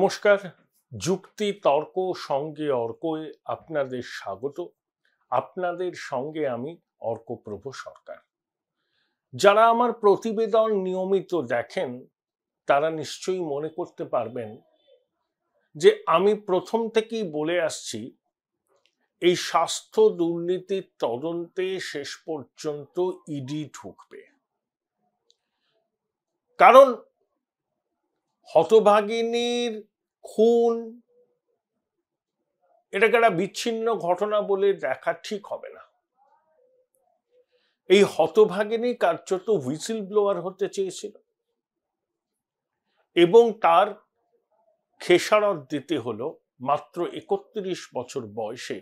নমস্কার। যুক্তি তর্ক সঙ্গে অর্কয়ে আপনাদের স্বাগত। আপনাদের সঙ্গে আমি অর্কপ্রভ সরকার। যারা আমার প্রতিবেদন নিয়মিত দেখেন তারা নিশ্চয়ই মনে করতে পারবেন যে আমি প্রথম থেকেই বলে আসছি এই স্বাস্থ্য দুর্নীতির তদন্তে শেষ পর্যন্ত ইডি ঢুকবে। কারণ হতভাগিনীর খুন এটাকে একটা বিচ্ছিন্ন ঘটনা বলে দেখা ঠিক হবে না। এই হতভাগিনী কার্যত হুইসেল ব্লোয়ার হতে চেয়েছিল এবং তার খেসারত দিতে হলো মাত্র ৩১ বছর বয়সে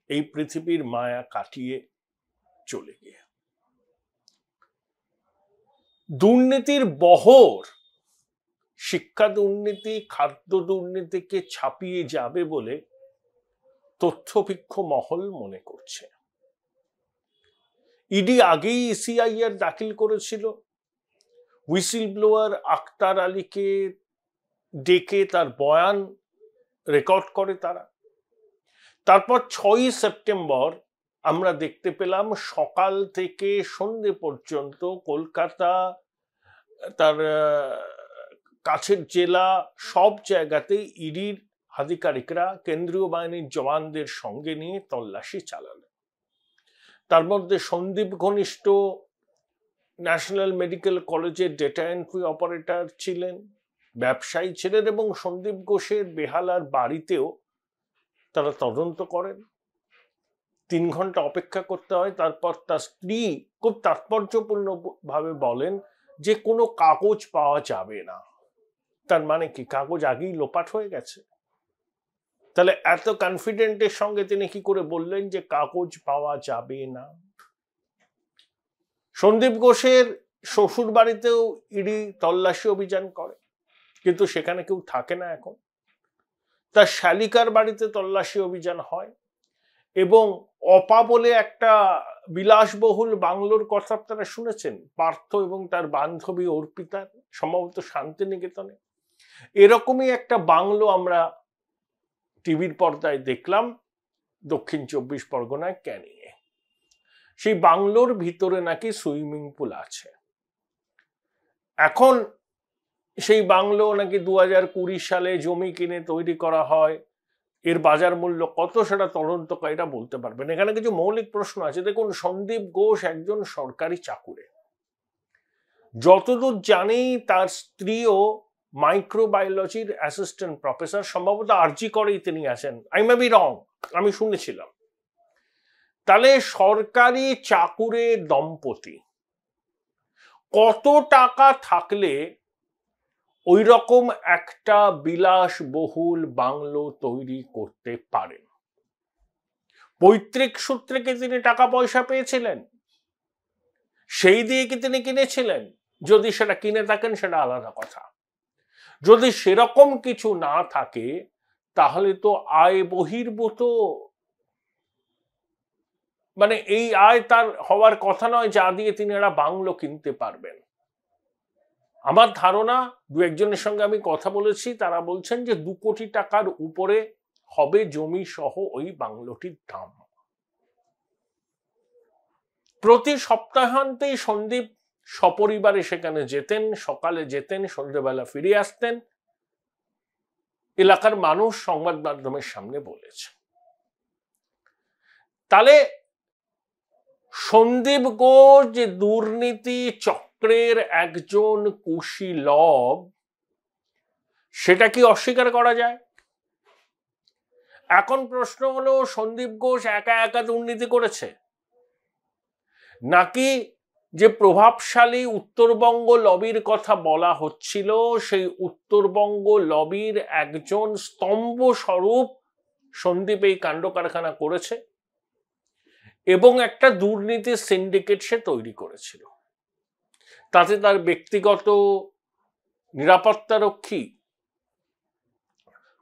এই পৃথিবীর মায়া কাটিয়ে চলে গিয়ে। দুর্নীতির বহর শিক্ষা দুর্নীতি, খাদ্য দুর্নীতিকে ছাপিয়ে যাবে বলে তথ্যভিক্ষ মহল মনে করছে। ইডি আগেই সিআইআর দাখিল করেছিল। হুইসেল ব্লোয়ার আক্তার আলীকে ডেকে তার বয়ান রেকর্ড করে তারা। তারপর ৬ই সেপ্টেম্বর আমরা দেখতে পেলাম সকাল থেকে সন্ধ্যে পর্যন্ত কলকাতা, তার কাছের জেলা, সব জায়গাতেই ইডির আধিকারিকরা কেন্দ্রীয় বাহিনীর জওয়ানদের সঙ্গে নিয়ে তল্লাশি চালালেন। তার মধ্যে সন্দীপ ঘনিষ্ঠ ন্যাশনাল মেডিকেল কলেজের ডেটা এন্ট্রি অপারেটর ছিলেন, ব্যবসায়ী ছিলেন এবং সন্দীপ ঘোষের বেহালার বাড়িতেও তারা তদন্ত করেন। ৩ ঘন্টা অপেক্ষা করতে হয়। তারপর তার স্ত্রী খুব তাৎপর্যপূর্ণ ভাবে বলেন যে কোনো কাগজ পাওয়া যাবে না। তার মানে কি কাগজ আগেই লোপাট হয়ে গেছে? তাহলে এত কনফিডেন্টের সঙ্গে তিনি কি করে বললেন যে কাগজ পাওয়া যাবে না? সন্দীপ ঘোষের শ্বশুর বাড়িতেও ইডি তল্লাশি অভিযান করে, কিন্তু সেখানে কেউ থাকে না এখন। তার শালিকার বাড়িতে তল্লাশি অভিযান হয় এবং অপা বলে একটা বিলাসবহুল বাংলোর কথা আপনারা শুনেছেন, পার্থ এবং তার বান্ধবী অর্পিতার, সম্ভবত শান্তিনিকেতনে। এরকমই একটা বাংলো আমরা টিভির পর্দায় দেখলাম দক্ষিণ ২৪ পরগনায় ক্যানিংয়ে। সেই বাংলোর ভিতরে নাকি সুইমিং পুল আছে। এখন সেই বাংলো নাকি ২০২০ সালে জমি কিনে তৈরি করা হয়। এর বাজার মূল্য কত সেটা তদন্তকারীরা বলতে পারবেন। এখানে কিছু মৌলিক প্রশ্ন আছে। দেখুন, সন্দীপ ঘোষ একজন সরকারি চাকুরে। যতদূর জানি তার স্ত্রীও মাইক্রোবায়োলজির অ্যাসিস্ট্যান্ট প্রফেসর, সম্ভবত আরজি করেই তিনি আছেন। আই মে বি রং, আমি শুনেছিলাম। তাহলে সরকারি চাকুরে দম্পতি কত টাকা থাকলে ওই রকম একটা বিলাসবহুল বাংলো তৈরি করতে পারেন? পৈতৃক সূত্রে কি তিনি টাকা পয়সা পেয়েছিলেন? সেই দিয়ে কি তিনি কিনেছিলেন? যদি সেটা কিনে থাকেন সেটা আলাদা কথা। যদি সেরকম কিছু না থাকে তাহলে তো আয় বহির্ভূত, মানে এই আয় তার হওয়ার কথা নয় যা দিয়ে তিনি একটা বাংলো কিনতে পারবেন। আমার ধারণা, দু একজনের সঙ্গে আমি কথা বলেছি, তারা বলছেন যে ২ কোটি টাকার উপরে হবে জমি সহ ওই বাংলোটির দাম। প্রতি সপ্তাহান্তেই সন্দীপ সপরিবারে সেখানে যেতেন, সকালে যেতেন, সন্ধ্যেবেলা ফিরে আসতেন। এলাকার মানুষ সংবাদ মাধ্যমের সামনে বলেছে। তাহলে সন্দীপ ঘোষ যে দুর্নীতি চক্রের একজন কুশীলব, সেটা কি অস্বীকার করা যায়? এখন প্রশ্ন হলো, সন্দীপ ঘোষ একা একা দুর্নীতি করেছে, নাকি যে প্রভাবশালী উত্তরবঙ্গ লবির কথা বলা হচ্ছিল সেই উত্তরবঙ্গ লবির একজন স্তম্ভ স্বরূপ সন্দীপ এই কাণ্ড কারখানা করেছে এবং একটা দুর্নীতির সিন্ডিকেট সে তৈরি করেছিল। তাতে তার ব্যক্তিগত নিরাপত্তারক্ষী,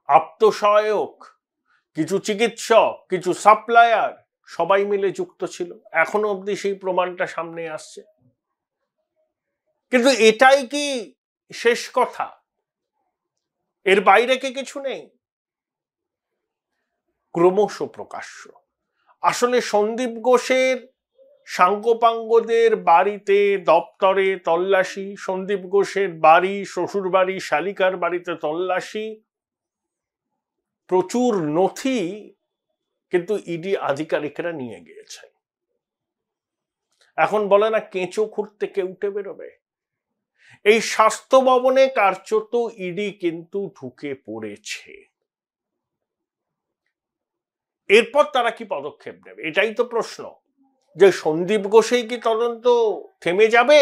আত্মসহায়ক, কিছু চিকিৎসক, কিছু সাপ্লায়ার সবাই মিলে যুক্ত ছিল। এখনো অবধি সেই প্রমাণটা সামনে আসছে। কিন্তু এটাই কি শেষ কথা? এর বাইরে কি কিছু নেই? ক্রমশ প্রকাশ্য। আসলে সন্দীপ ঘোষের সাঙ্গপাঙ্গদের বাড়িতে দপ্তরে তল্লাশি, সন্দীপ ঘোষের বাড়ি, শ্বশুর বাড়ি, শালিকার বাড়িতে তল্লাশি, প্রচুর নথি কিন্তু ইডি আধিকারিকরা নিয়ে গিয়েছে। এখন বলে না কেঁচো খুঁড়তে কেউটে বেরোবে, এই স্বাস্থ্য ভবনে কার্যত ইডি কিন্তু ঢুকে পড়েছে। এরপর তারা কি পদক্ষেপ নেবে, এটাই তো প্রশ্ন। যে সন্দীপ ঘোষেই কি তদন্ত থেমে যাবে,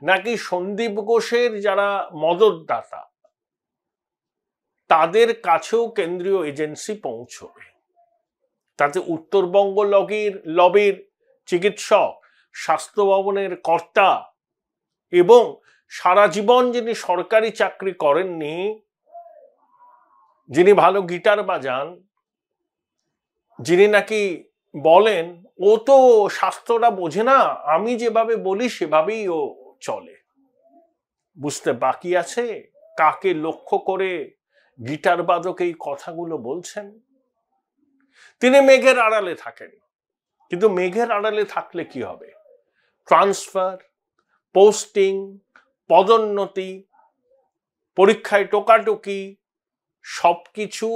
নাকি সন্দীপ ঘোষের যারা মদতদাতা তাদের কাছেও কেন্দ্রীয় এজেন্সি পৌঁছবে? তাতে উত্তরবঙ্গ লবির চিকিৎসক, স্বাস্থ্য ভবনের কর্তা এবং সারা জীবন যিনি সরকারি চাকরি করেননি, যিনি ভালো গিটার বাজান, যিনি নাকি বলেন ও তো স্বাস্থ্যটা বোঝে না, আমি যেভাবে বলি সেভাবেই ও চলে, বুঝতে বাকি আছে কাকে লক্ষ্য করে গিটার বাদক এই কথাগুলো বলছেন? তিনি মেঘের আড়ালে থাকেন, কিন্তু মেঘের আড়ালে থাকলে কি হবে? ট্রান্সফার, পোস্টিং, পদোন্নতি, পরীক্ষায় টোকাটুকি সবকিছু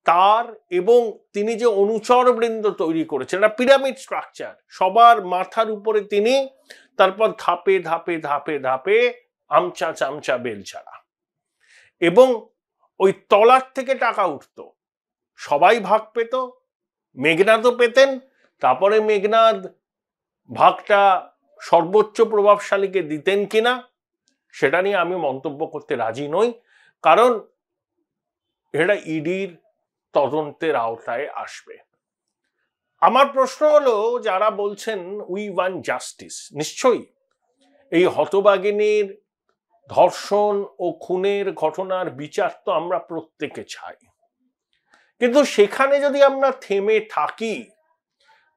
তার, এবং তিনি যে অনুচর বৃন্দ তৈরি করেছেন, একটা পিরামিড স্ট্রাকচার, সবার মাথার উপরে তিনি, তারপর ধাপে ধাপে ধাপে ধাপে আমচা চামচা বেলচারা, এবং ওই তলার থেকে টাকা উঠত, সবাই ভাগ পেত, মেঘনাদও পেতেন। তারপরে মেঘনাদ ভাগটা সর্বোচ্চ প্রভাবশালীকে দিতেন কিনা সেটা নিয়ে আমি মন্তব্য করতে রাজি নই, কারণ এটা ইডির তদন্তের আওতায় আসবে। আমার প্রশ্ন হলো, যারা বলছেন উই ওয়ান্ট জাস্টিস, নিশ্চয়ই এই হতভাগিনীর ধর্ষণ ও খুনের ঘটনার বিচার তো আমরা প্রত্যেকে চাই, কিন্তু সেখানে যদি আমরা থেমে থাকি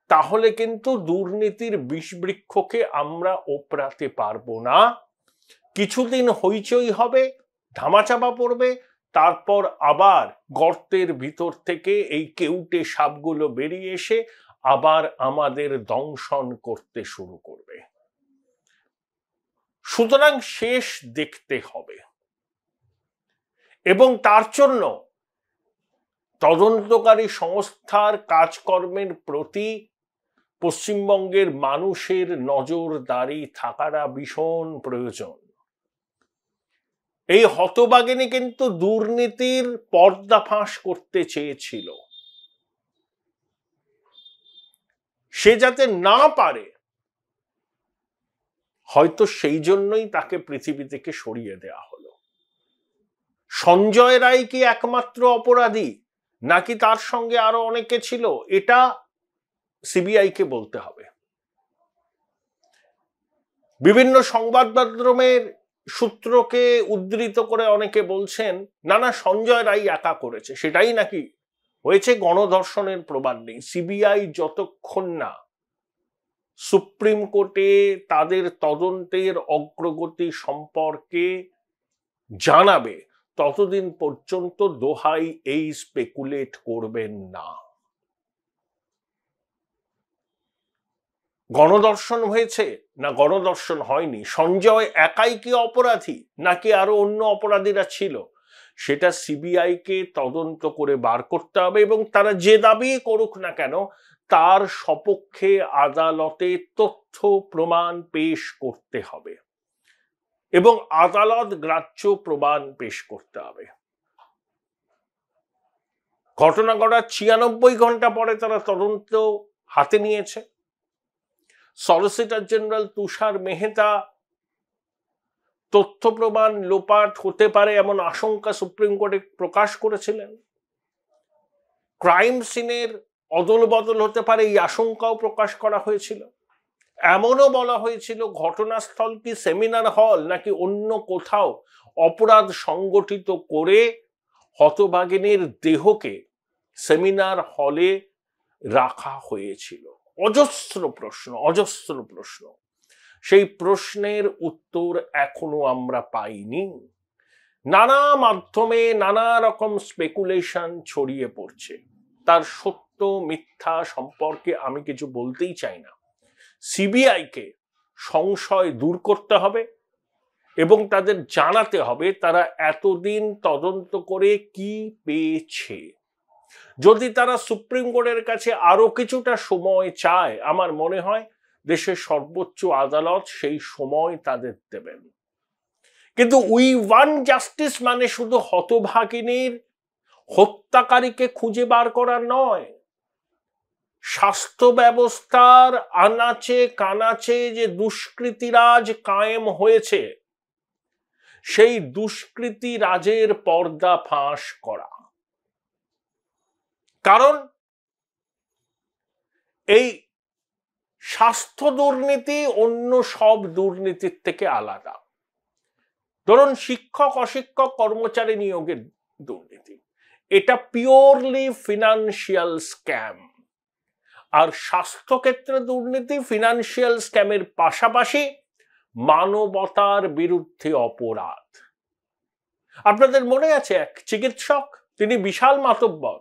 তাহলে কিন্তু দুর্নীতির বিষবৃক্ষকে আমরা ওপরাতে পারবো না। কিছুদিন হইচই হবে, ধামাচাপা পড়বে, তারপর আবার গর্তের ভিতর থেকে এই কেউটে সাপগুলো বেরিয়ে এসে আবার আমাদের দংশন করতে শুরু করবে। সুতরাং শেষ দেখতে হবে, এবং তার জন্য তদন্তকারী সংস্থার কাজকর্মের প্রতি পশ্চিমবঙ্গের মানুষের নজরদারি থাকাটা ভীষণ প্রয়োজন। এই হতভাগিনী কিন্তু দুর্নীতির পর্দাফাঁস করতে চেয়েছিল, সে যাতে না পারে হয়তো সেই জন্যই তাকে পৃথিবী থেকে সরিয়ে দেওয়া হলো। সঞ্জয় রায় কি একমাত্র অপরাধী, নাকি তার সঙ্গে আরো অনেকে ছিল, এটা সিবিআই কে বলতে হবে। বিভিন্ন সংবাদ মাধ্যমের সূত্রকে উদ্ধৃত করে অনেকে বলছেন না না সঞ্জয় রায় একা করেছে, সেটাই নাকি হয়েছে, গণধর্ষণের প্রমাণ নেই। সিবিআই যতক্ষণ না সুপ্রিম কোর্টে তাদের তদন্তের অগ্রগতি সম্পর্কে জানাবে ততদিন পর্যন্ত দোহাই এই স্পেকুলেট করবেন না। গণধর্ষণ হয়েছে না গণধর্ষণ হয়নি, সঞ্জয় একাই কি অপরাধী নাকি আরো অন্য অপরাধীরা ছিল, সেটা সিবিআই কে তদন্ত করে বার করতে হবে, এবং তারা যে দাবি করুক না কেন তার সপক্ষে আদালতে তথ্য প্রমাণ পেশ করতে হবে, এবং আদালত গ্রাহ্য প্রমাণ পেশ করতে হবে। ঘটনা ঘটার 96 ঘন্টা পরে তারা তদন্ত হাতে নিয়েছে। সলিসিটর জেনারেল তুষার মেহতা তথ্য প্রমাণ লোপাট হতে পারে এমন আশঙ্কা সুপ্রিম কোর্টে প্রকাশ করেছিলেন। ক্রাইম সিনের অদল বদল হতে পারে এই আশঙ্কাও প্রকাশ করা হয়েছিল। এমনও বলা হয়েছিল ঘটনাস্থল কি সেমিনার হল নাকি অন্য কোথাও অপরাধ সংগঠিত করে হতভাগিনীর দেহকে সেমিনার হলে রাখা হয়েছিল। অজস্র প্রশ্ন, সেই প্রশ্নের উত্তর এখনো আমরা পাইনি। নানা মাধ্যমে নানা রকম স্পেকুলেশন ছড়িয়ে পড়ছে। তার সত্য মিথ্যা সম্পর্কে আমি কিছু বলতেই চাই না। সিবিআইকে সংশয় দূর করতে হবে এবং তাদের জানাতে হবে তারা এতদিন তদন্ত করে কি পেয়েছে। যদি তারা সুপ্রিম কোর্টের কাছে আরো কিছুটা সময় চায়, আমার মনে হয় দেশের সর্বোচ্চ আদালত সেই সময় তাদের দেবেন। কিন্তু উই ওয়ান জাস্টিস মানে শুধু হতভাগিনীর হত্যাকারীকে খুঁজে বার করা নয়, স্বাস্থ্য ব্যবস্থার আনাচে কানাচে যে দুষ্কৃতিরাজ কায়েম হয়েছে সেই দুষ্কৃতি রাজের পর্দা ফাঁস করা। কারণ এই স্বাস্থ্য দুর্নীতি অন্য সব দুর্নীতির থেকে আলাদা। ধরুন শিক্ষক অশিক্ষক কর্মচারী নিয়োগের দুর্নীতি, এটা পিওরলি ফিনান্সিয়াল স্ক্যাম। আর স্বাস্থ্যক্ষেত্রে দুর্নীতি ফিনান্সিয়াল স্ক্যামের পাশাপাশি মানবতার বিরুদ্ধে অপরাধ। আপনাদের মনে আছে এক চিকিৎসক, তিনি বিশাল মাতব্বর,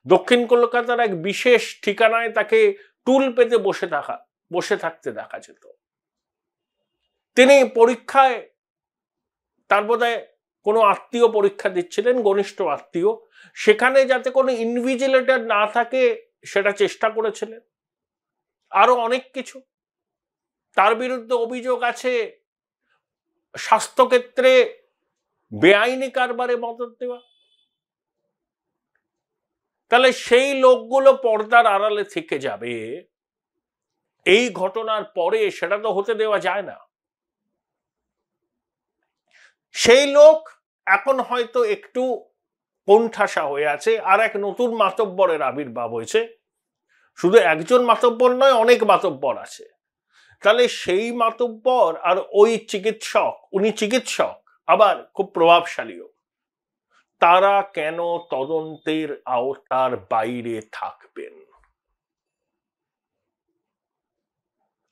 দক্ষিণ কলকাতার এক বিশেষ ঠিকানায় তাকে টুল পেতে বসে থাকতে দেখা যেত। তিনি পরীক্ষায়, তার বোধহয় কোনো আত্মীয় পরীক্ষা দিচ্ছিলেন, ঘনিষ্ঠ আত্মীয়, সেখানে যাতে কোনো ইনভিজিলেটর না থাকে সেটা চেষ্টা করেছিলেন। আরো অনেক কিছু। তার বিরুদ্ধে অভিযোগ আছে স্বাস্থ্যক্ষেত্রে বেআইনি কারবারে মদত দেওয়া। তাহলে সেই লোকগুলো পর্দার আড়ালে থেকে যাবে এই ঘটনার পরে, সেটা তো হতে দেওয়া যায় না। সেই লোক এখন হয়তো একটু কোণঠাসা হয়ে আছে, আর এক নতুন মাতব্বরের আবির্ভাব হয়েছে। শুধু একজন মাতব্বর নয়, অনেক মাতব্বর আছে। তাহলে সেই মাতব্বর আর ওই চিকিৎসক, উনি চিকিৎসক আবার খুব প্রভাবশালীও, তারা কেন তদন্তের আওতার বাইরে থাকবেন?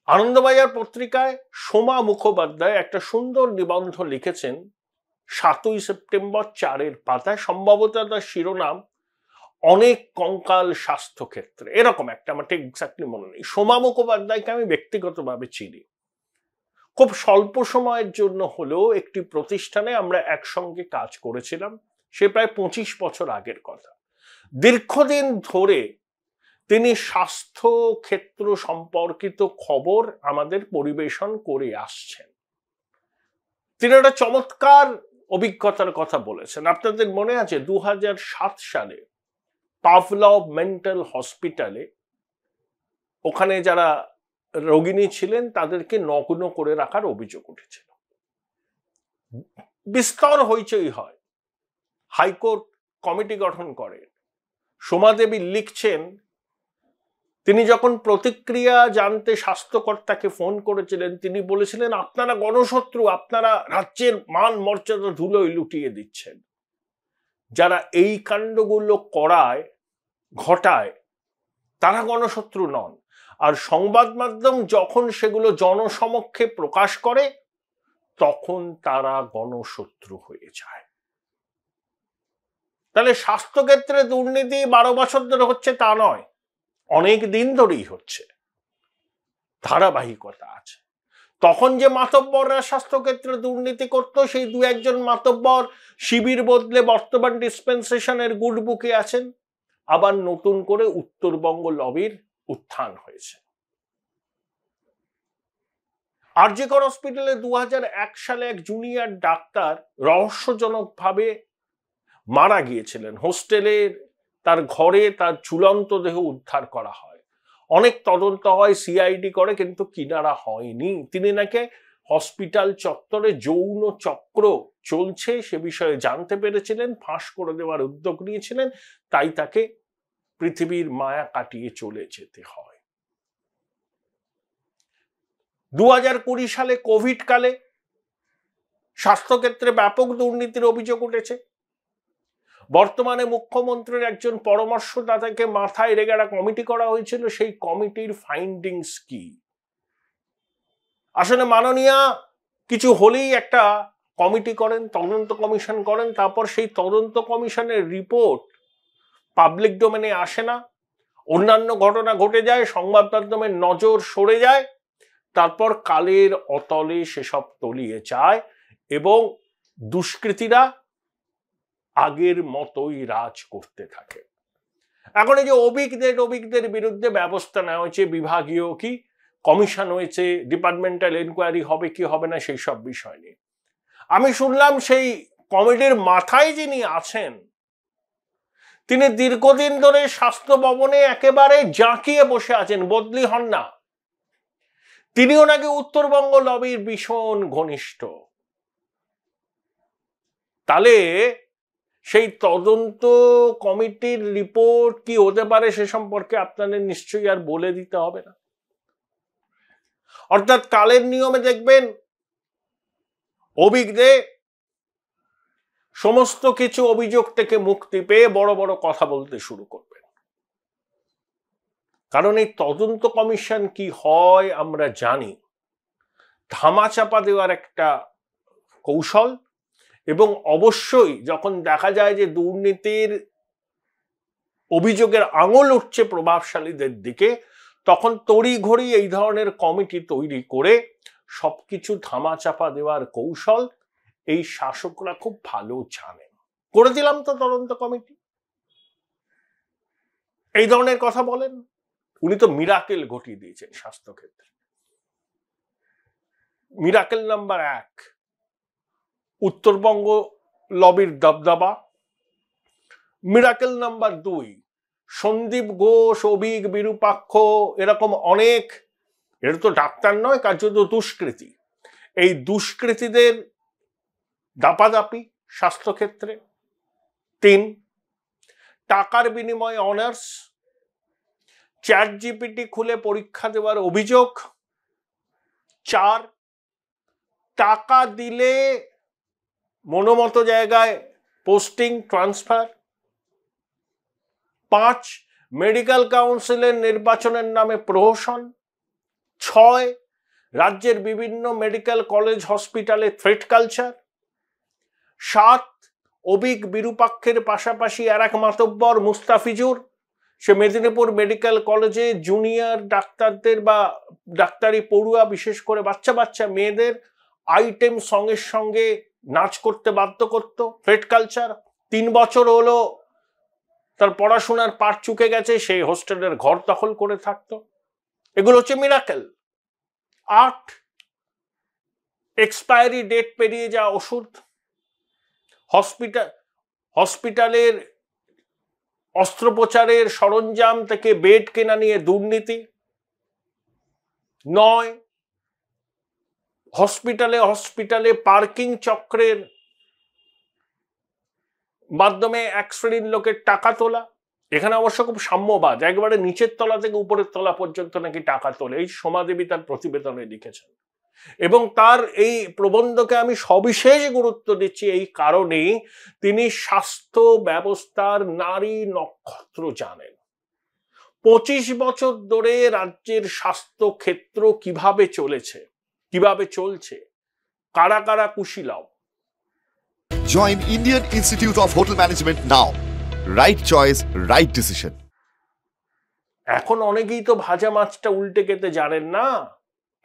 আনন্দবাজার পত্রিকায় সোমা মুখোপাধ্যায় একটা সুন্দর নিবন্ধ লিখেছেন 7ই সেপ্টেম্বর 4-এর পাতায়, সম্ভবত তার শিরোনাম অনেক কঙ্কাল স্বাস্থ্যক্ষেত্রে, এরকম একটা, আমার ঠিক এক্স্যাক্টলি মনে নেই। সোমা মুখোপাধ্যায়কে আমি ব্যক্তিগতভাবে চিনি। খুব স্বল্প সময়ের জন্য হলেও একটি প্রতিষ্ঠানে আমরা একসঙ্গে কাজ করেছিলাম, সে প্রায় 25 বছর আগের কথা। দীর্ঘদিন ধরে তিনি স্বাস্থ্য ক্ষেত্র সম্পর্কিত খবর আমাদের পরিবেশন করে আসছেন। তিনি একটা চমৎকার অভিজ্ঞতার কথা বলেছেন। আপনাদের মনে আছে 2007 সালে পাভলভ মেন্টাল হসপিটালে, ওখানে যারা রোগিণী ছিলেন তাদেরকে নগ্ন করে রাখার অভিযোগ উঠেছিল। বিস্তর হইচই হয়, হাইকোর্ট কমিটি গঠন করেন। সোমাদেবী লিখছেন, তিনি যখন প্রতিক্রিয়া জানতে স্বাস্থ্যকর্তাকে ফোন করেছিলেন, তিনি বলেছিলেন আপনারা গণশত্রু, আপনারা রাজ্যের মান মর্যাদা ধুলোয় লুটিয়ে দিচ্ছেন। যারা এই কাণ্ডগুলো ঘটায় তারা গণশত্রু নন, আর সংবাদ মাধ্যম যখন সেগুলো জনসমক্ষে প্রকাশ করে তখন তারা গণশত্রু হয়ে যায়। তাহলে স্বাস্থ্যক্ষেত্রে দুর্নীতি 12 বছর ধরে হচ্ছে তা নয়, অনেক দিন ধরেই হচ্ছে, ধারাবাহিকতা আছে। তখন যে মাতব্বররা স্বাস্থ্যক্ষেত্রে দুর্নীতি করত, সেই 2-1 মাতব্বর শিবির বদলে বর্তমান ডিসপেন্সেশনের গুড বুকে আছেন। আবার নতুন করে উত্তরবঙ্গ লবির উত্থান হয়েছে। আরজি কর হসপিটালে 2001 সালে এক জুনিয়র ডাক্তার রহস্যজনকভাবে মারা গিয়েছিলেন। হোস্টেলের তার ঘরে তার ঝুলন্ত দেহ উদ্ধার করা হয়। অনেক তদন্ত হয়, সিআইডি করে, কিন্তু কিনারা হয়নি। তিনি নাকি হসপিটাল চত্বরে যৌন চক্র চলছে সে বিষয়ে জানতে পেরেছিলেন, ফাঁস করে দেওয়ার উদ্যোগ নিয়েছিলেন, তাই তাকে পৃথিবীর মায়া কাটিয়ে চলে যেতে হয়। 2020 সালে কোভিড কালে স্বাস্থ্যক্ষেত্রে ব্যাপক দুর্নীতির অভিযোগ উঠেছে। বর্তমানে মুখ্যমন্ত্রীর একজন পরামর্শদাতাকে মাথায় রেখে একটা কমিটি করা হয়েছিল। সেই কমিটির ফাইন্ডিংস কি? আসলে মাননীয়া কিছু হলেই একটা কমিটি করেন, তদন্ত কমিশন করেন, তারপর সেই তদন্ত কমিশনের রিপোর্ট পাবলিক ডোমেনে আসে না, অন্যান্য ঘটনা ঘটে যায়, সংবাদ মাধ্যমের নজর সরে যায়, তারপর কালের অতলে সেসব তলিয়ে যায় এবং দুষ্কৃতীরা আগের মতোই রাজ করতে থাকে। এখন এই যে অভিজ্ঞদের বিরুদ্ধে ব্যবস্থা নেওয়া হয়েছে, বিভাগীয় কি কমিশন হয়েছে, ডিপার্টমেন্টাল এনকোয়ারি হবে কি হবে না সেই সব বিষয় নিয়ে আমি শুনলাম সেই কমিটির মাথায় যিনি আছেন তিনি দীর্ঘদিন ধরে স্বাস্থ্য ভবনে একেবারে জাঁকিয়ে বসে আছেন, বদলি হন না। তিনিও নাকি উত্তরবঙ্গ লবির ভীষণ ঘনিষ্ঠ। তাহলে সেই তদন্ত কমিটির রিপোর্ট কি হতে পারে সে সম্পর্কে আপনাদের নিশ্চয়ই আর বলে দিতে হবে না। অর্থাৎ কালের নিয়মে দেখবেন অভিজ্ঞে সমস্ত কিছু অভিযোগ থেকে মুক্তি পেয়ে বড় বড় কথা বলতে শুরু করবেন। কারণ এই তদন্ত কমিশন কি হয় আমরা জানি, ধামাচাপা দেওয়ার একটা কৌশল, এবং অবশ্যই যখন দেখা যায় যে দুর্নীতির অভিযোগের আঙুল উঠছে প্রভাবশালীদের দিকে, তখন তড়িঘড়ি এই ধরনের কমিটি তৈরি করে সবকিছু ধামাচাপা দেওয়ার কৌশল এই শাসকরা খুব ভালো জানেন। করে দিলাম তো তদন্ত কমিটি, এই ধরনের কথা বলেন। উনি তো মিরাকেল ঘটিয়ে দিয়েছেন স্বাস্থ্যক্ষেত্রে। মিরাকেল নাম্বার 1 উত্তরবঙ্গ লবির দবদবা। মিরাকেল নাম্বার 2 সন্দীপ ঘোষ, অভিক, বিরূপাক্ষ, এরকম অনেক, এরা তো ডাক্তার নয়, কার্যত দুষ্কৃতী, এই দুষ্কৃতীদের দাপাদাপি স্বাস্থ্যক্ষেত্রে। 3 টাকার বিনিময়ে অনার্স, ChatGPT খুলে পরীক্ষা দেওয়ার অভিযোগ। 4 টাকা দিলে মনোমতো জায়গায় পোস্টিং, ট্রান্সফার। 5 মেডিকেল কাউন্সিলের নির্বাচনের নামে প্রহসন। 6 রাজ্যের বিভিন্ন মেডিকেল কলেজ হসপিটালে থ্রেট কালচার। 7 অভিক বিরূপাক্ষের পাশাপাশি আর এক মাতব্বর মুস্তাফিজুর, সে মেদিনীপুর মেডিকেল কলেজে জুনিয়র ডাক্তারদের বা ডাক্তারি পড়ুয়া, বিশেষ করে বাচ্চা বাচ্চা মেয়েদের আইটেম সঙ্গের সঙ্গে নাচ করতে বাধ্য করত, থ্রেট কালচার। 3 বছর হলো তার পড়াশোনার পাঠ চুকে গেছে, সেই হোস্টেলের ঘর দখল করে থাকতো। এগুলো হচ্ছে মিরাকেল। 8 এক্সপায়ারি ডেট পেরিয়ে যাওয়া ওষুধ, হসপিটালের অস্ত্রোপচারের সরঞ্জাম থেকে বেড কেনা নিয়ে দুর্নীতি। 9 হসপিটালে পার্কিং চক্রের মাধ্যমে এক শ্রেণীর লোকের টাকা তোলা। এখানে অবশ্য খুব সাম্যবাদ, একবারে নিচের তলা থেকে উপরের তলা পর্যন্ত নাকি টাকা তোলে, এই সোমাদেবী তার প্রতিবেদনে লিখেছেন। এবং তার এই প্রবন্ধকে আমি সবিশেষ গুরুত্ব দিচ্ছি এই কারণেই তিনি স্বাস্থ্য ব্যবস্থার নারী নক্ষত্র জানেন। 25 বছর ধরে রাজ্যের স্বাস্থ্য ক্ষেত্র কিভাবে চলছে, কারা কারা কুশীলব। Join Indian Institute of Hotel Management now. Right choice, right decision. এখন অনেকেই তো ভাজা মাছটা উল্টে খেতে জানেন না,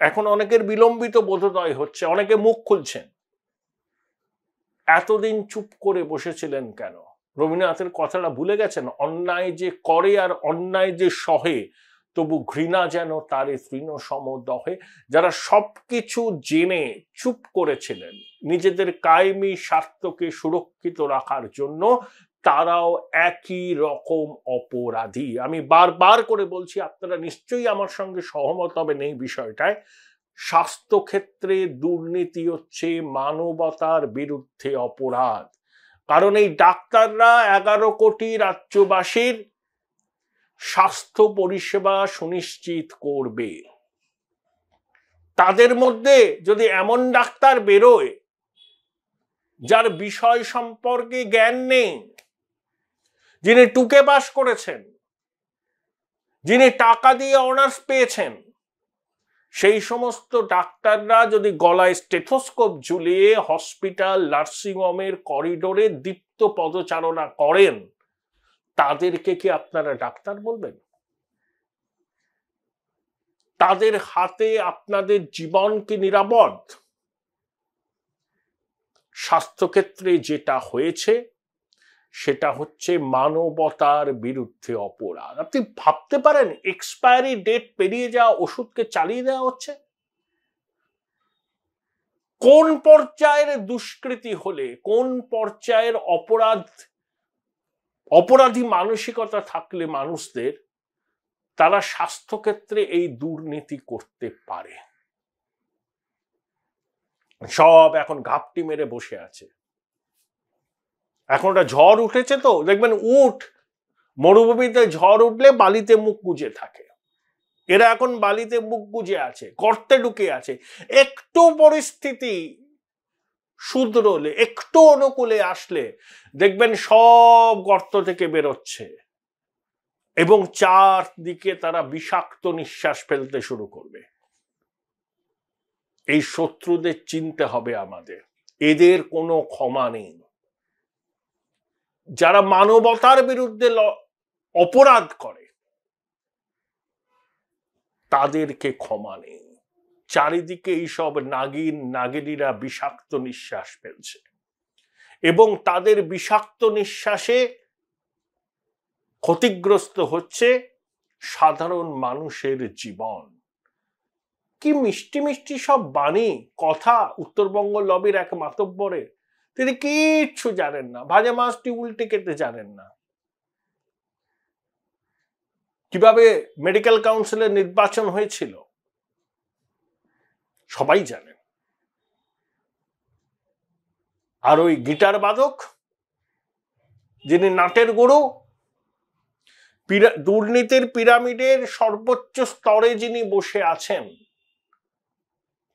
এখন অনেকের বিলম্বিত বোধোদয় হচ্ছে, অনেকে মুখ খুলছেন। এতদিন চুপ করে বসেছিলেন কেন? রবীন্দ্রনাথের কথাটা ভুলে গেছেন? অন্যায় যে করে আর অন্যায় যে সহে, তবু ঘৃণা যেন তারে তৃণ সম দহে। যারা সবকিছু জেনে চুপ করেছিলেন নিজেদের কায়েমি স্বার্থকে সুরক্ষিত রাখার জন্য, তারাও একই রকম অপরাধী। আমি বারবার করে বলছি, আপনারা নিশ্চয়ই আমার সঙ্গে সহমত হবেন এই বিষয়টায়। স্বাস্থ্যক্ষেত্রে দুর্নীতি হচ্ছে মানবতার বিরুদ্ধে অপরাধ। কারণ এই ডাক্তাররা 11 কোটি রাজ্যবাসীর স্বাস্থ্য পরিষেবা সুনিশ্চিত করবে। তাদের মধ্যে যদি এমন ডাক্তার বেরোয় যার বিষয় সম্পর্কে জ্ঞান নেই, যিনি টুকে পাস করেছেন, যিনি টাকা দিয়ে অনার্স পেয়েছেন, সেই সমস্ত ডাক্তাররা যদি গলায় স্টেথোস্কোপ ঝুলিয়ে হসপিটাল নার্সিংহোমের করিডোরে দীপ্ত পদচারণা করেন, তাদেরকে কি আপনারা ডাক্তার বলবেন? তাদের হাতে আপনাদের জীবন কি নিরাপদ? স্বাস্থ্যক্ষেত্রে যেটা হয়েছে সেটা হচ্ছে মানবতার বিরুদ্ধে অপরাধ। আপনি ভাবতে পারেন এক্সপায়ারি ডেট পেরিয়ে যাওয়া ওষুধকে চালিয়ে দেওয়া হচ্ছে। কোন পর্যায়ের দুষ্কৃতি হলে, কোন পর্যায়ের অপরাধী মানসিকতা থাকলে মানুষদের, তারা স্বাস্থ্যক্ষেত্রে এই দুর্নীতি করতে পারে? সব এখন ঘাপটি মেরে বসে আছে। এখন একটা ঝড় উঠেছে তো দেখবেন, মরুভূমিতে ঝড় উঠলে বালিতে মুখ গুজে থাকে। এরা এখন বালিতে মুখ গুজে আছে, গর্তে ঢুকে আছে। একটু পরিস্থিতি শুধরোলে, একটু অনুকূলে আসলে দেখবেন সব গর্ত থেকে বেরোচ্ছে এবং চারদিকে তারা বিষাক্ত নিঃশ্বাস ফেলতে শুরু করবে। এই শত্রুদের চিনতে হবে আমাদের, এদের কোনো ক্ষমা নেই। যারা মানবতার বিরুদ্ধে অপরাধ করে তাদেরকে ক্ষমা নেই। চারিদিকে এইসব নাগিনীরা বিষাক্ত নিঃশ্বাস ফেলছে এবং তাদের বিষাক্ত নিঃশ্বাসে ক্ষতিগ্রস্ত হচ্ছে সাধারণ মানুষের জীবন। কি মিষ্টি মিষ্টি সব বাণী কথা উত্তরবঙ্গ লবির এক মাতব্বরের, তিনি কিচ্ছু জানেন না, ভাজা মাছটি উল্টে খেতে জানেন না। কিভাবে মেডিকেল কাউন্সিলের নির্বাচন হয়েছিল সবাই জানেন। আর ওই গিটার বাদক যিনি নাটের গুরু, দুর্নীতির পিরামিডের সর্বোচ্চ স্তরে যিনি বসে আছেন,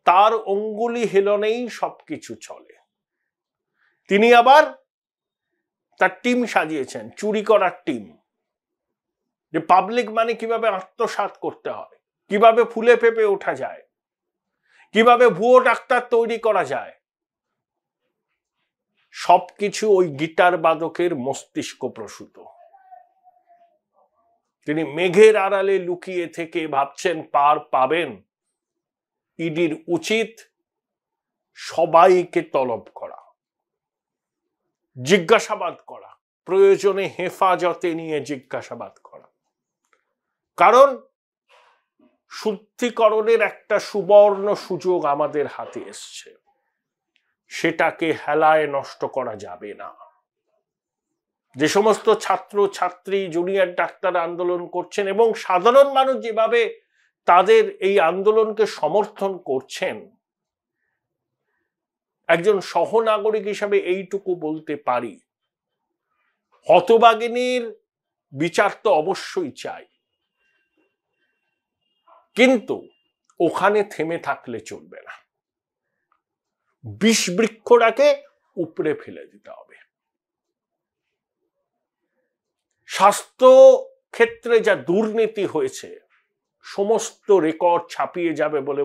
তার অঙ্গুলি হেলনেই সবকিছু চলে। তিনি আবার তার টিম সাজিয়েছেন, চুরি করার টিম, যে পাবলিক মানে কিভাবে আত্মসাৎ করতে হয়, কিভাবে ফুলে ফেপে ওঠা যায়, কিভাবে ভুয়ো ডাক্তার তৈরি করা যায়, সবকিছু ওই গিটার বাদকের মস্তিষ্ক প্রসূত। তিনি মেঘের আড়ালে লুকিয়ে থেকে ভাবছেন পার পাবেন। ইডির উচিত সবাইকে তলব করা, জিজ্ঞাসাবাদ করা, প্রয়োজনে হেফাজতে নিয়ে জিজ্ঞাসাবাদ করা। কারণ শুদ্ধিকরণের একটা সুবর্ণ সুযোগ আমাদের হাতে এসছে, সেটাকে হেলায় নষ্ট করা যাবে না। যে সমস্ত ছাত্র ছাত্রী জুনিয়র ডাক্তার আন্দোলন করছেন এবং সাধারণ মানুষ যেভাবে তাদের এই আন্দোলনকে সমর্থন করছেন, একজন সহনাগরিক হিসাবে এইটুকু বলতে পারি, হতভাগিনীর বিচার তো অবশ্যই চাই, কিন্তু ওখানে থেমে থাকলে চলবে না। বিষ বৃক্ষটাকে উপড়ে ফেলে দিতে হবে। স্বাস্থ্য ক্ষেত্রে যা দুর্নীতি হয়েছে সমস্ত রেকর্ড ছাপিয়ে যাবে বলে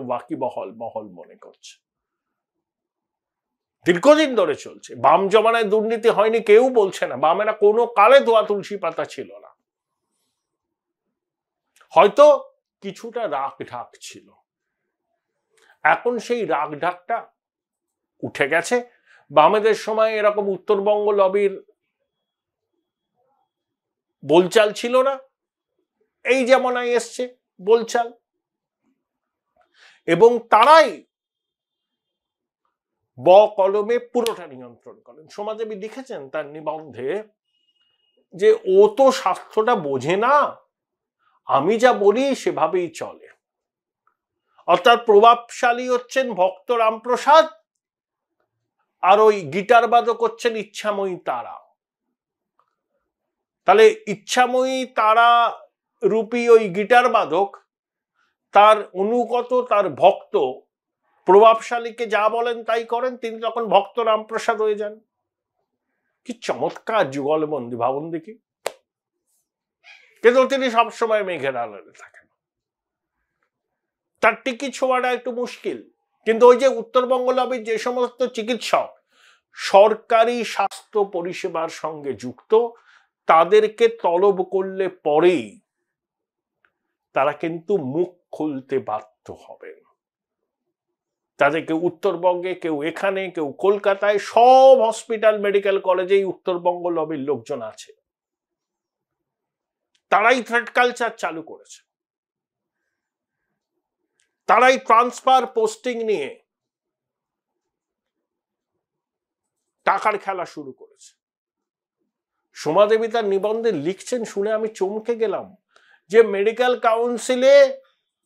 মহল মনে করছে। দীর্ঘদিন ধরে চলছে। বাম জমানায় দুর্নীতি হয়নি কেউ বলছে না, বামেরা কোনো কালে ধোয়া তুলসী পাতা ছিল না। হয়তো কিছুটা রাগ ঢাক ছিল, এখন সেই রাগ ঢাকটা উঠে গেছে। বামেদের সময় এরকম উত্তরবঙ্গ লবির বলচাল ছিল না, এই যেমন এসছে বলচাল, এবং তারাই কলমে পুরোটা নিয়ন্ত্রণ করেন। সোমাদেবী লিখেছেন তার নিবন্ধে যে ও তো স্বাস্থ্যটা বোঝে না, আমি যা বলি সেভাবেই চলে। অর্থাৎ প্রভাবশালী হচ্ছেন ভক্ত রামপ্রসাদ, আর ওই গিটার বাদক হচ্ছেন ইচ্ছাময়ী তারা। তাহলে ইচ্ছাময়ী তারা রূপী ওই গিটার বাদক, তার অনুগত, তার ভক্ত প্রভাবশালীকে যা বলেন তাই করেন, তিনি তখন ভক্ত রামপ্রসাদ হয়ে যান। কি চমৎকার যুগলবন্দি, ভাবুন দেখি। কিন্তু তিনি সবসময় মেঘের আড়ালে থাকেন। তার টিকিট ছোঁয়াটা একটু মুশকিল। কিন্তু ওই যে উত্তরবঙ্গ লবির যে সমস্ত চিকিৎসক সরকারি স্বাস্থ্য পরিষেবার সঙ্গে যুক্ত, তাদেরকে তলব করলে পরেই তারা কিন্তু মুখ খুলতে বাধ্য হবেন। তাদেরকে উত্তরবঙ্গে, কেউ এখানে, কেউ কলকাতায়, সব হসপিটাল মেডিকেল কলেজেই উত্তরবঙ্গ লবির লোকজন আছে। তারাই থ্রেড কালচার চালু করেছে, তারাই ট্রান্সফার পোস্টিং নিয়ে টাকার খেলা শুরু করেছে। সোমা দেবী তার নিবন্ধে লিখছেন, শুনে আমি চমকে গেলাম, যে মেডিকেল কাউন্সিলে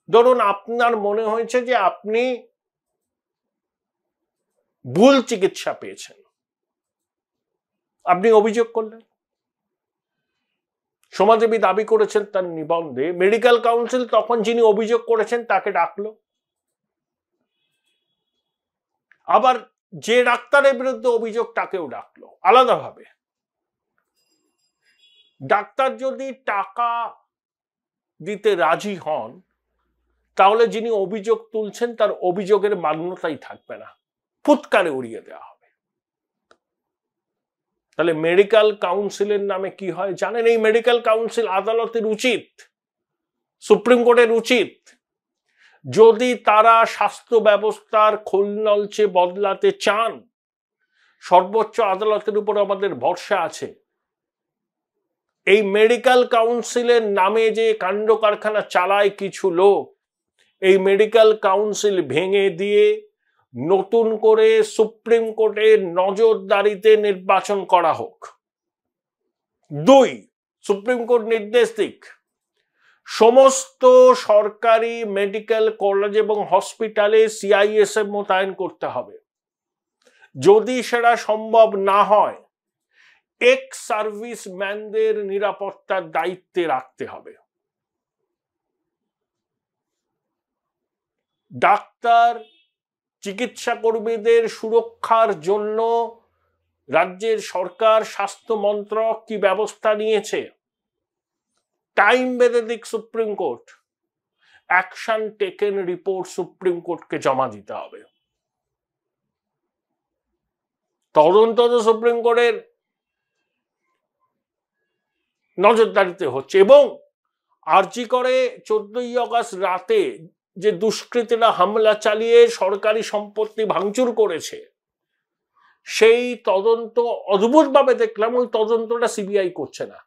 ধরুন আপনার মনে হয়েছে যে আপনি ভুল চিকিৎসা পেয়েছেন, আপনি অভিযোগ করলেন। সোমা দেবী দাবি করেছেন তার নিবন্ধে, মেডিকেল কাউন্সিল তখন যিনি অভিযোগ করেছেন তাকে ডাকলো, আবার যে ডাক্তারের বিরুদ্ধে অভিযোগ তাকেও ডাকলো আলাদাভাবে। ডাক্তার যদি টাকা দিতে রাজি হন, তাহলে যিনি অভিযোগ তুলছেন তার অভিযোগের মান্যতাই থাকবে না, ফুৎকারে উড়িয়ে দেওয়া হবে। তাহলে মেডিকেল কাউন্সিলের নামে কি হয় জানেন? এই মেডিকেল কাউন্সিল আদালতের উচিত, সুপ্রিম কোর্টের উচিত, যদি তারা স্বাস্থ্য ব্যবস্থার খোলনলচে বদলাতে চান, সর্বোচ্চ আদালতের উপর আমাদের ভরসা আছে, এই মেডিকেল কাউন্সিলের নামে যে কাণ্ড কারখানা চালায় কিছু লোক, এই মেডিকেল কাউন্সিল ভেঙে দিয়ে নতুন করে সুপ্রিম কোর্টের নজরদারিতে নির্বাচন করা হোক। 2, সুপ্রিম কোর্ট নির্দেশ দিক, সমস্ত সরকারি মেডিকেল কলেজ এবং হসপিটালে সিআইএসএফ মোতায়েন করতে হবে। যদি সেটা সম্ভব না হয়, এক্স সার্ভিসম্যানদের নিরাপত্তার দায়িত্বে রাখতে হবে। ডাক্তার, চিকিৎসা কর্মীদের সুরক্ষার জন্য রাজ্যের সরকার, স্বাস্থ্য মন্ত্রক কি ব্যবস্থা নিয়েছে? টাইম বেঁধে দিক supreme court, action taken report supreme কোর্টকে জমা দিতে হবে। তদন্ত তো সুপ্রিম কোর্টের নজরদারিতে হচ্ছে। এবং আরজি করে 14ই আগস্ট রাতে যে দুষ্কৃতীরা হামলা চালিয়ে সরকারি সম্পত্তি ভাঙচুর করেছে, সেই তদন্ত অদ্ভুতভাবে দেখলাম ওই তদন্তটা সিবিআই করছে না,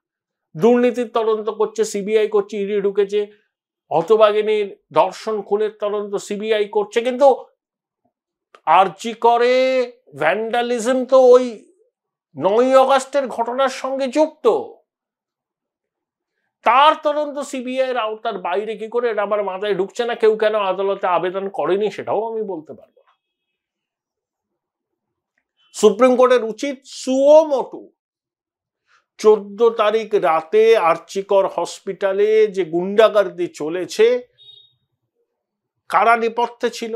দুর্নীতির তদন্ত করছে সিবিআই করছে, ইডি ঢুকেছে, হতভাগিনীর ধর্ষণ খুনের তদন্ত সিবিআই করছে। কিন্তু আরজি করে ভ্যান্ডালিজম তো ওই 9ই আগস্টের ঘটনার সঙ্গে যুক্ত, তার তদন্ত সিবিআই এর আওতার বাইরে কি করে? এটা আমার মাথায় ঢুকছে না। কেউ কেন আদালতে আবেদন করেনি সেটাও আমি বলতে পারবো না। সুপ্রিম কোর্টের উচিত সুও মোটো 14 তারিখ রাতে আরজিকর হসপিটালে যে গুন্ডাগার্দি চলেছে, কারা নেপথ্যে ছিল,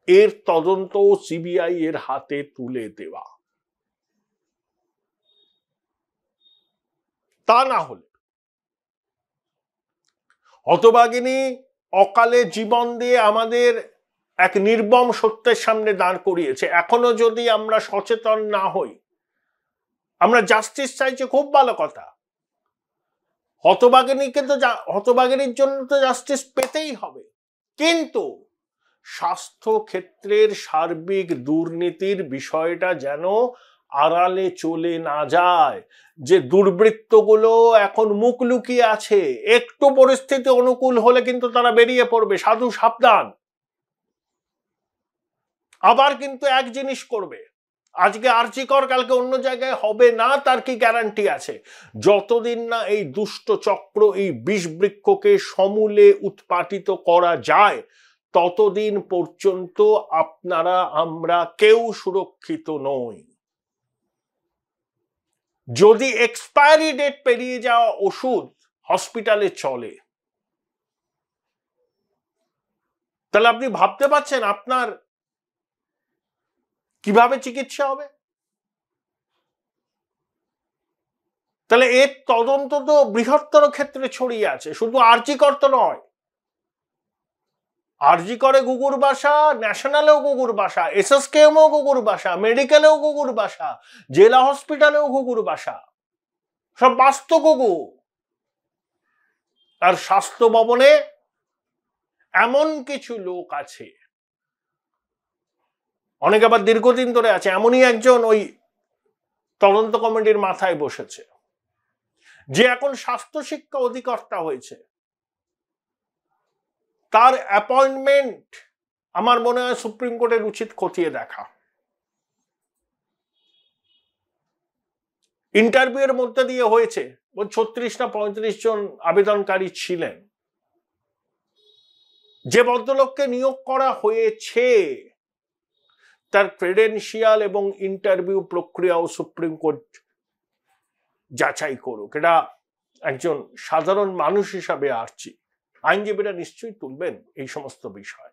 এর তদন্ত সিবিআই এর হাতে তুলে দেওয়া। তা না হলে হতভাগিনী অকালে জীবন দিয়ে আমাদের এক নির্মম সত্যের সামনে দাঁড় করিয়েছে। এখনো যদি আমরা সচেতন না হই, আমরা জাস্টিস চাইছি, খুব ভালো কথা, হতভাগিনীকে তো হতভাগিনীর জন্য তো জাস্টিস পেতেই হবে, কিন্তু স্বাস্থ্য ক্ষেত্রের সার্বিক দুর্নীতির বিষয়টা যেন আড়ালে চলে না যায়। যে দুর্বৃত্তগুলো এখন মুখ লুকিয়ে আছে, একটু পরিস্থিতি অনুকূল হলে কিন্তু তারা বেরিয়ে পড়বে, সাধু সাবধান। আবার কিন্তু এক জিনিস করবে, আজকে আরজি কর, কালকে অন্য জায়গায় হবে না, তার কি গ্যারান্টি আছে? যতদিন না এই দুষ্ট চক্র, এই বিষবৃক্ষকে সমূলে উৎপাটিত করা যায়, ততদিন পর্যন্ত আপনারা আমরা কেউ সুরক্ষিত নই। যদি এক্সপায়ারি ডেট পেরিয়ে যাওয়া ওষুধ হসপিটালে চলে, তাহলে আপনি ভাবতে পারছেন আপনার কিভাবে চিকিৎসা হবে? তাহলে এর তদন্ত তো বৃহত্তর ক্ষেত্রে ছড়িয়ে আছে, শুধু আরজি কর তো নয়। আরজি করে গুগুর বাসা, ন্যাশনালেও গুগুর বাসা, এসএসকেএমও গুগুর বাসা, মেডিকেলেও গুগুর বাসা, জেলা হসপিটালেও গুগুর বাসা, সব বাস্তব গুগু। আর স্বাস্থ্য ভবনে এমন কিছু লোক আছে, অনেকে আবার দীর্ঘদিন ধরে আছে, এমনই একজন ওই তদন্ত কমিটির মাথায় বসেছে, যে এখন স্বাস্থ্য শিক্ষা অধিকর্তা হয়েছে। তার অ্যাপয়েন্টমেন্ট আমার মনে হয় সুপ্রিম কোর্টের উচিত খতিয়ে দেখা। ইন্টারভিউ এর মধ্যে দিয়ে হয়েছে 36 না 35 জন আবেদনকারী ছিলেন। যে ভদ্রলোককে নিয়োগ করা হয়েছে তার ক্রেডেনশিয়াল এবং ইন্টারভিউ প্রক্রিয়াও সুপ্রিম কোর্ট যাচাই করুক। এটা একজন সাধারণ মানুষ হিসাবে আসছি, আইনজীবীরা নিশ্চয়ই তুলবেন এই সমস্ত বিষয়,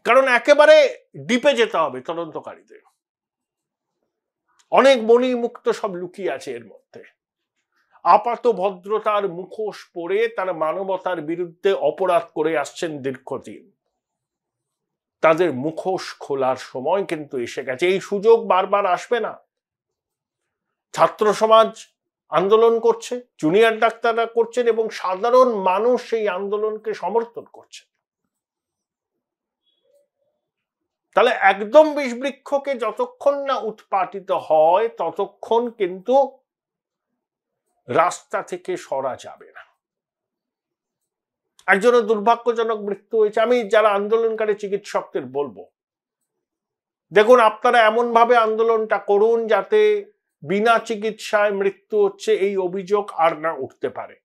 কারণ একেবারে ডিপে যেতে হবে তদন্তকারীদের। অনেক মণিমুক্ত সব লুকিয়ে আছে এর মধ্যে। আপাত ভদ্রতার মুখোশ পরে তারা মানবতার বিরুদ্ধে অপরাধ করে আসছেন দীর্ঘদিন। তাদের মুখোশ খোলার সময় কিন্তু এসে গেছে। এই সুযোগ বারবার আসবে না। ছাত্র সমাজ আন্দোলন করছে, জুনিয়র ডাক্তাররা করছেন, এবং সাধারণ মানুষ সেই আন্দোলনকে সমর্থন করছে। তাহলে একদম বিষবৃক্ষকে যতক্ষণ না উৎপাটিত হয় ততক্ষণ কিন্তু রাস্তা থেকে সরা যাবে না। একজনের দুর্ভাগ্যজনক মৃত্যু হয়েছে। আমি যারা আন্দোলনকারী চিকিৎসকদের বলবো, দেখুন আপনারা এমন ভাবে আন্দোলনটা করুন যাতে বিনা চিকিৎসায় মৃত্যু হচ্ছে এই অভিযোগ আর না উঠতে পারে।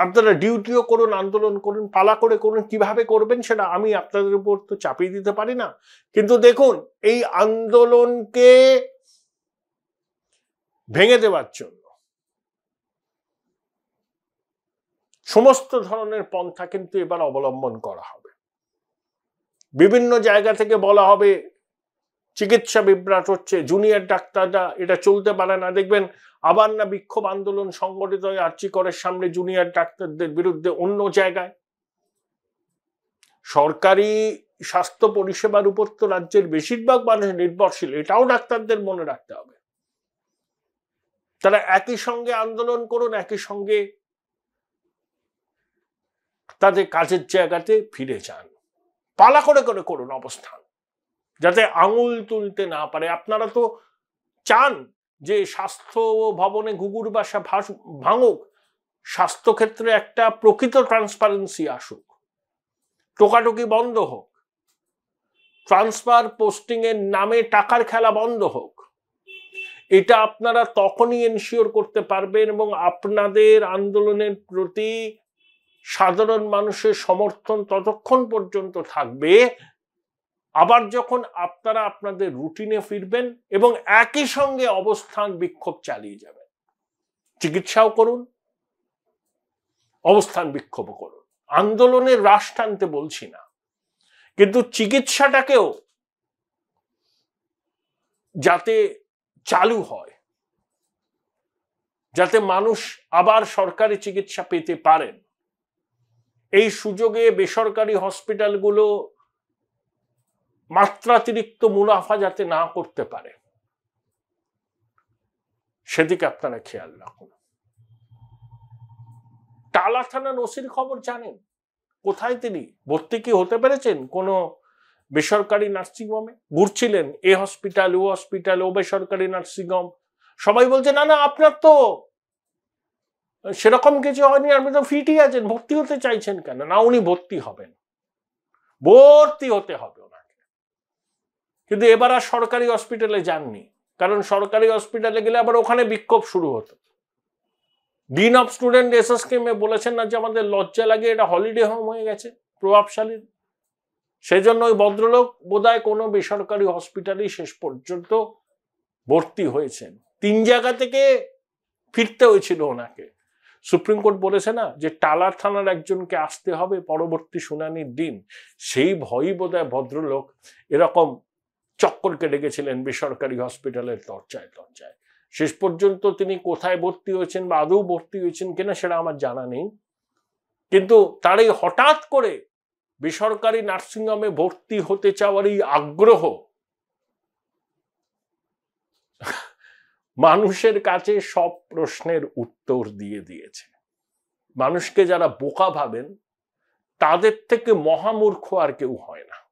আপনারা ডিউটিও করুন, আন্দোলন করুন, পালা করে করুন। কিভাবে করবেন সেটা আমি আপনাদের উপর তো চাপিয়ে দিতে পারি না, কিন্তু দেখুন এই আন্দোলনকে ভেঙে দেওয়ার জন্য সমস্ত ধরনের পন্থা কিন্তু এবার অবলম্বন করা হবে। বিভিন্ন জায়গা থেকে বলা হবে চিকিৎসা বিভ্রাট হচ্ছে, জুনিয়র ডাক্তাররা এটা চলতে পারে না। দেখবেন আবার না বিক্ষোভ আন্দোলন সংগঠিত হয় আরজি করের সামনে জুনিয়র ডাক্তারদের বিরুদ্ধে অন্য জায়গায়। সরকারি স্বাস্থ্য পরিষেবার উপর তো রাজ্যের বেশিরভাগ মানুষ নির্ভরশীল, এটাও ডাক্তারদের মনে রাখতে হবে। তারা একই সঙ্গে আন্দোলন করুন, একই সঙ্গে তাদের কাজের জায়গাতে ফিরে যান। পালা করে করে করুন অবস্থান, যাতে আঙুল তুলতে না পারে। আপনারা তো চান যে স্বাস্থ্য ভবনে ঘুঘুর বাসা ভাঙুক, স্বাস্থ্যক্ষেত্রে একটা প্রকৃত ট্রান্সপারেন্সি আসুক, টোকাটুকি বন্ধ হোক, ট্রান্সফার পোস্টিং এর নামে টাকার খেলা বন্ধ হোক। এটা আপনারা তখনই এনশিওর করতে পারবেন এবং আপনাদের আন্দোলনের প্রতি সাধারণ মানুষের সমর্থন ততক্ষণ পর্যন্ত থাকবে আবার যখন আপনারা আপনাদের রুটিনে ফিরবেন এবং একই সঙ্গে অবস্থান বিক্ষোভ চালিয়ে যাবেন। চিকিৎসাও করুন, অবস্থান বিক্ষোভ করুন। আন্দোলনের রাশ টানতে বলছি না, কিন্তু চিকিৎসাটাকেও যাতে চালু হয়, যাতে মানুষ আবার সরকারি চিকিৎসা পেতে পারেন, এই সুযোগে বেসরকারি হসপিটালগুলো মাত্রাতিরিক্ত মুনাফা যাতে না করতে পারে, সেদিকে আপনারা খেয়াল রাখুন। টালা থানার ওসির খবর জানেন? কোথায় তিনি? ভর্তি কি হতে পেরেছেন কোনো বেসরকারি নার্সিংহোমে? ঘুরছিলেন এ হসপিটাল ও হসপিটাল, ও বেসরকারি নার্সিংহোম। সবাই বলছে না না আপনার তো সেরকম কিছু হয়নি, আপনি তো ফিটই আছেন, ভর্তি হতে চাইছেন কেন? না, উনি ভর্তি হবেন, ভর্তি হতে হবে ওনাকে। কিন্তু এবার আর সরকারি হসপিটালে যাননি, কারণ সরকারি হসপিটালে গেলে আবার ওখানে বিক্ষোভ শুরু হতো। ডিন অফ স্টুডেন্ট এসএসকেএমে বলেছেন না যে আমাদের লজ্জা লাগে, এটা হলিডে হোম হয়ে গেছে প্রভাবশালী। সেই জন্য ওই ভদ্রলোক বোধহয় কোনো বেসরকারি হসপিটালেই শেষ পর্যন্ত ভর্তি হয়েছেন। 3 জায়গা থেকে ফিরতে হয়েছিল ওনাকে। সুপ্রিম কোর্ট বলেছে না যে টালা থানার একজনকে আসতে হবে পরবর্তী শুনানির দিন, সেই ভয়ই বোধহয় ভদ্রলোক এরকম চক্কর কেটে গেছিলেন বেসরকারি হসপিটালের দরজায় দরজায়। শেষ পর্যন্ত তিনি কোথায় ভর্তি হয়েছেন বা আদৌ ভর্তি হয়েছেন কিনা সেটা আমার জানা নেই, কিন্তু তার এই হঠাৎ করে বেসরকারি নার্সিংহোমে ভর্তি হতে চাওয়ার এই আগ্রহ মানুষের কাছে সব প্রশ্নের উত্তর দিয়ে দিয়েছে। মানুষকে যারা বোকা ভাবেন তাদের থেকে মহামূর্খ আর কেউ হয় না।